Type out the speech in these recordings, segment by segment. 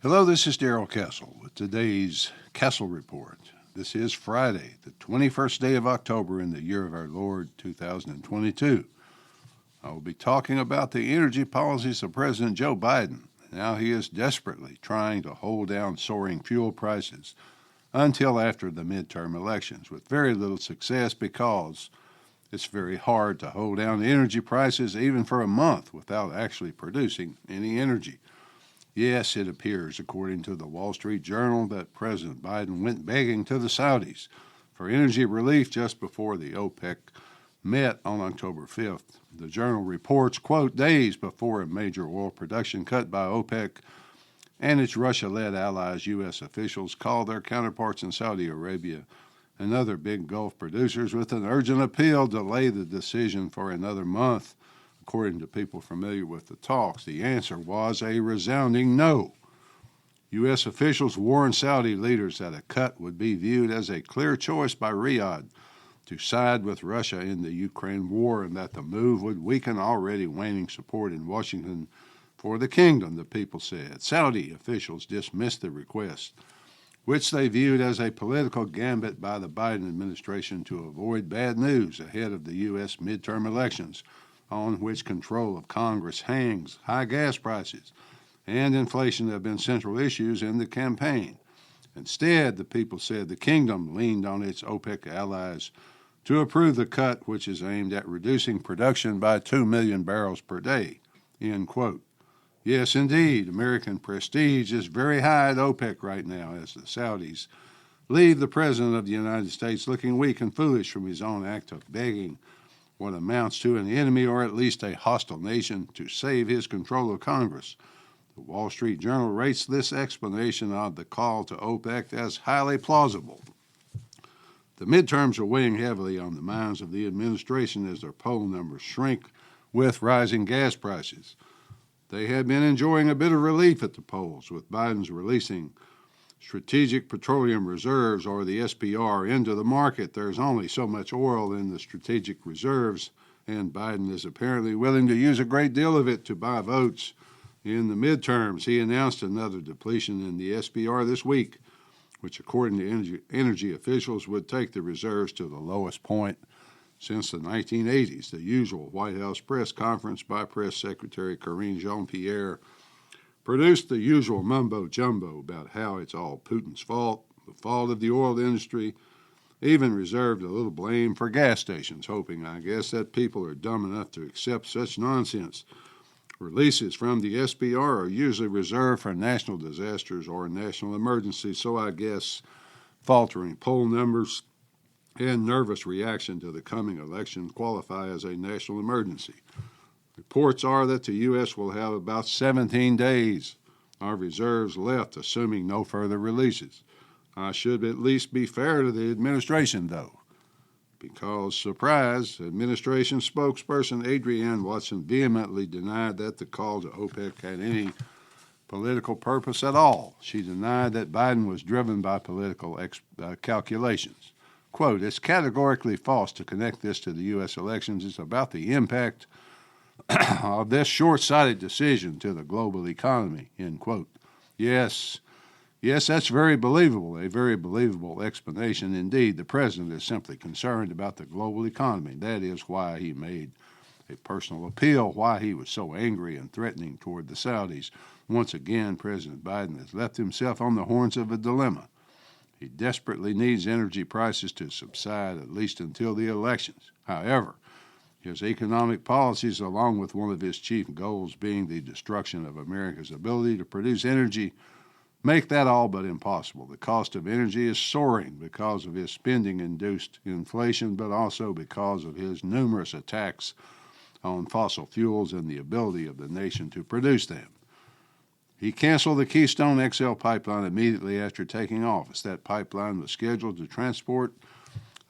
Hello, this is Darrell Castle with today's Castle Report. This is Friday, the 21st day of October in the year of our Lord 2022. I will be talking about the energy policies of President Joe Biden and how he is desperately trying to hold down soaring fuel prices until after the midterm elections with very little success because it's very hard to hold down energy prices even for a month without actually producing any energy. Yes, it appears, according to the Wall Street Journal, that President Biden went begging to the Saudis for energy relief just before the OPEC met on October 5th. The journal reports, quote, days before a major oil production cut by OPEC and its Russia-led allies, U.S. officials called their counterparts in Saudi Arabia and other big Gulf producers with an urgent appeal to delay the decision for another month. According to people familiar with the talks, the answer was a resounding no. U.S. officials warned Saudi leaders that a cut would be viewed as a clear choice by Riyadh to side with Russia in the Ukraine war and that the move would weaken already waning support in Washington for the kingdom, the people said. Saudi officials dismissed the request, which they viewed as a political gambit by the Biden administration to avoid bad news ahead of the U.S. midterm elections, on which control of Congress hangs. High gas prices and inflation have been central issues in the campaign. Instead, the people said the kingdom leaned on its OPEC allies to approve the cut, which is aimed at reducing production by 2 million barrels per day, end quote. Yes, indeed, American prestige is very high at OPEC right now as the Saudis leave the President of the United States looking weak and foolish from his own act of begging what amounts to an enemy or at least a hostile nation to save his control of Congress. The Wall Street Journal rates this explanation of the call to OPEC as highly plausible. The midterms are weighing heavily on the minds of the administration as their poll numbers shrink with rising gas prices. They had been enjoying a bit of relief at the polls, with Biden's releasing Strategic Petroleum Reserves, or the SPR, into the market. There's only so much oil in the strategic reserves, and Biden is apparently willing to use a great deal of it to buy votes in the midterms. He announced another depletion in the SPR this week, which, according to energy officials, would take the reserves to the lowest point since the 1980s. The usual White House press conference by Press Secretary Karine Jean-Pierre produced the usual mumbo-jumbo about how it's all Putin's fault, the fault of the oil industry, even reserved a little blame for gas stations, hoping, I guess, that people are dumb enough to accept such nonsense. Releases from the SPR are usually reserved for national disasters or national emergencies, so I guess faltering poll numbers and nervous reaction to the coming election qualify as a national emergency. Reports are that the U.S. will have about 17 days of reserves left, assuming no further releases. I should at least be fair to the administration, though, because, surprise, administration spokesperson Adrienne Watson vehemently denied that the call to OPEC had any political purpose at all. She denied that Biden was driven by political calculations. Quote, it's categorically false to connect this to the U.S. elections. It's about the impact of this short-sighted decision to the global economy, end quote. Yes, that's very believable, a very believable explanation indeed. The president is simply concerned about the global economy. That is why he made a personal appeal, why he was so angry and threatening toward the Saudis. Once again, President Biden has left himself on the horns of a dilemma. He desperately needs energy prices to subside at least until the elections. However, his economic policies, along with one of his chief goals being the destruction of America's ability to produce energy, make that all but impossible. The cost of energy is soaring because of his spending-induced inflation, but also because of his numerous attacks on fossil fuels and the ability of the nation to produce them. He canceled the Keystone XL pipeline immediately after taking office. That pipeline was scheduled to transport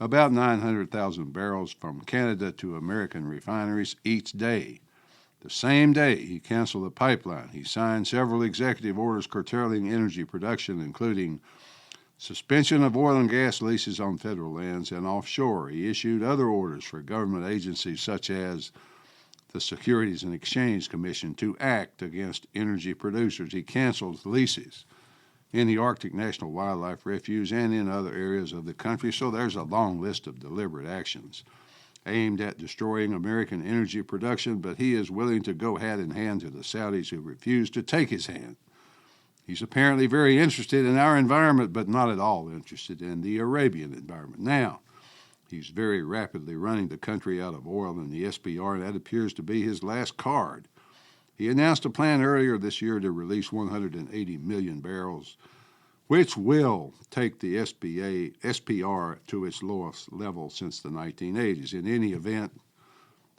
about 900,000 barrels from Canada to American refineries each day. The same day he canceled the pipeline, he signed several executive orders curtailing energy production, including suspension of oil and gas leases on federal lands and offshore. He issued other orders for government agencies such as the Securities and Exchange Commission to act against energy producers. He canceled leases in the Arctic National Wildlife Refuge and in other areas of the country. So there's a long list of deliberate actions aimed at destroying American energy production, but he is willing to go hand in hand to the Saudis who refuse to take his hand. He's apparently very interested in our environment, but not at all interested in the Arabian environment. Now, he's very rapidly running the country out of oil in the SPR, and that appears to be his last card. He announced a plan earlier this year to release 180 million barrels, which will take the SPR to its lowest level since the 1980s. In any event,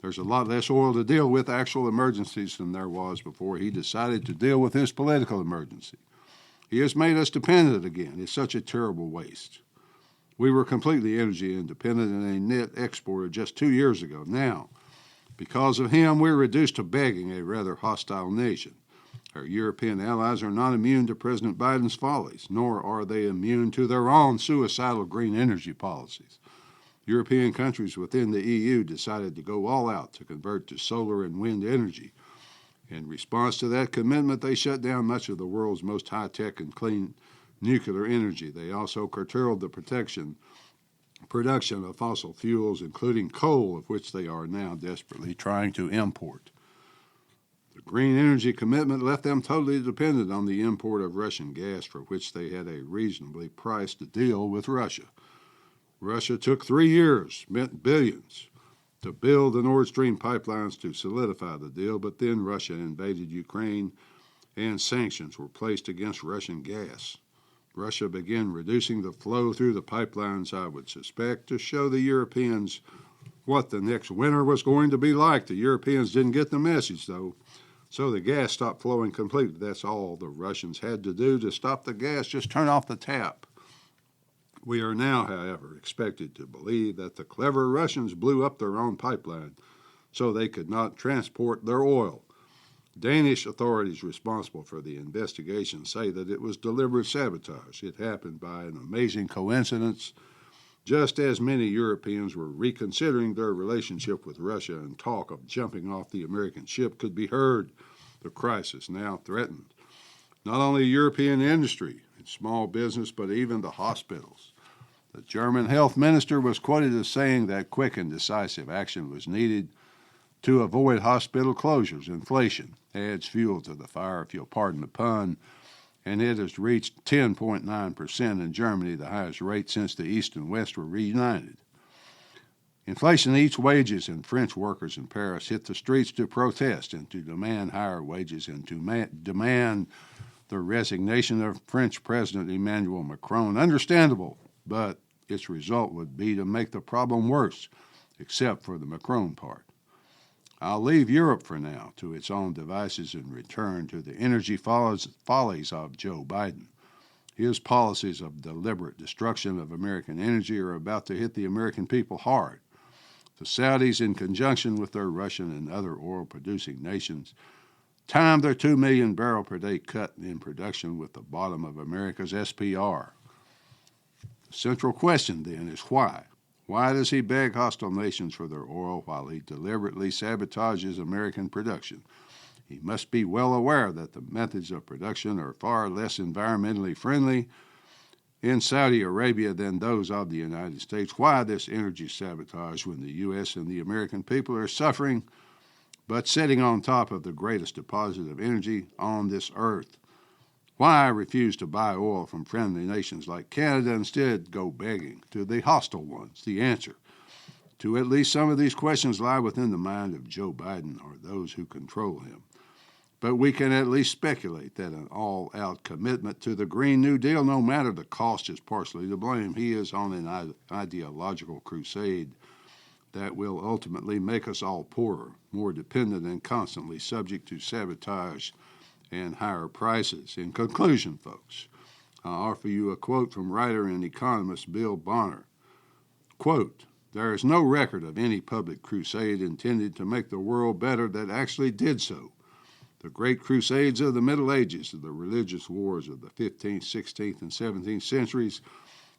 there's a lot less oil to deal with actual emergencies than there was before he decided to deal with his political emergency. He has made us dependent again. It's such a terrible waste. We were completely energy independent and a net exporter just 2 years ago. Now, because of him, we're reduced to begging a rather hostile nation. Our European allies are not immune to President Biden's follies, nor are they immune to their own suicidal green energy policies. European countries within the EU decided to go all out to convert to solar and wind energy. In response to that commitment, they shut down much of the world's most high-tech and clean nuclear energy. They also curtailed the production of fossil fuels, including coal, of which they are now desperately trying to import. The green energy commitment left them totally dependent on the import of Russian gas, for which they had a reasonably priced deal with Russia. Russia took 3 years, spent billions, to build the Nord Stream pipelines to solidify the deal, but then Russia invaded Ukraine and sanctions were placed against Russian gas. Russia began reducing the flow through the pipelines, I would suspect, to show the Europeans what the next winter was going to be like. The Europeans didn't get the message, though, so the gas stopped flowing completely. That's all the Russians had to do to stop the gas, just turn off the tap. We are now, however, expected to believe that the clever Russians blew up their own pipeline so they could not transport their oil. Danish authorities responsible for the investigation say that it was deliberate sabotage. It happened by an amazing coincidence, just as many Europeans were reconsidering their relationship with Russia and talk of jumping off the American ship could be heard. The crisis now threatened not only European industry and small business, but even the hospitals. The German health minister was quoted as saying that quick and decisive action was needed to avoid hospital closures. Inflation adds fuel to the fire, if you'll pardon the pun, and it has reached 10.9% in Germany, the highest rate since the East and West were reunited. Inflation eats wages, and French workers in Paris hit the streets to protest and to demand higher wages and to demand the resignation of French President Emmanuel Macron. Understandable, but its result would be to make the problem worse, except for the Macron part. I'll leave Europe for now to its own devices and return to the energy follies of Joe Biden. His policies of deliberate destruction of American energy are about to hit the American people hard. The Saudis, in conjunction with their Russian and other oil-producing nations, timed their 2 million barrel per day cut in production with the bottom of America's SPR. The central question, then, is why? Why does he beg hostile nations for their oil while he deliberately sabotages American production? He must be well aware that the methods of production are far less environmentally friendly in Saudi Arabia than those of the United States. Why this energy sabotage when the U.S. and the American people are suffering, but sitting on top of the greatest deposit of energy on this earth? Why refuse to buy oil from friendly nations like Canada, instead go begging to the hostile ones? The answer to at least some of these questions lie within the mind of Joe Biden or those who control him. But we can at least speculate that an all-out commitment to the Green New Deal, no matter the cost, is partially to blame. He is on an ideological crusade that will ultimately make us all poorer, more dependent, and constantly subject to sabotage and higher prices. In conclusion, folks, I'll offer you a quote from writer and economist Bill Bonner. Quote, "There is no record of any public crusade intended to make the world better that actually did so. The great crusades of the Middle Ages, the religious wars of the 15th, 16th, and 17th centuries,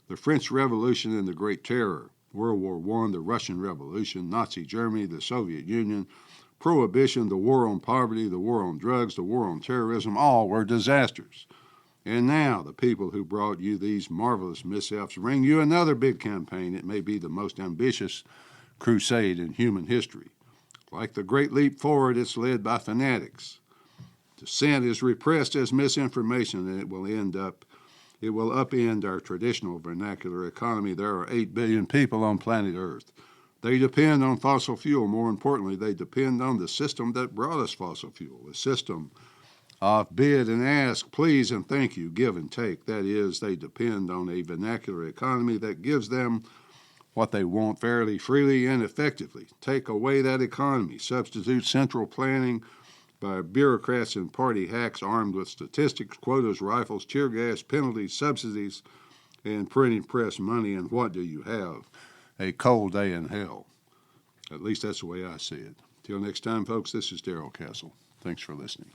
the French Revolution and the Great Terror, World War I, the Russian Revolution, Nazi Germany, the Soviet Union, prohibition, the war on poverty, the war on drugs, the war on terrorism, all were disasters. And now the people who brought you these marvelous mishaps bring you another big campaign. It may be the most ambitious crusade in human history. Like the Great Leap Forward, it's led by fanatics. Dissent is repressed as misinformation, and it will upend our traditional vernacular economy. There are 8 billion people on planet Earth. They depend on fossil fuel. More importantly, they depend on the system that brought us fossil fuel, a system of bid and ask, please and thank you, give and take. That is, they depend on a vernacular economy that gives them what they want fairly, freely, and effectively. Take away that economy. Substitute central planning by bureaucrats and party hacks armed with statistics, quotas, rifles, tear gas, penalties, subsidies, and printing press money. And what do you have? A cold day in hell. At least that's the way I see it. Till next time, folks, this is Darrell Castle. Thanks for listening.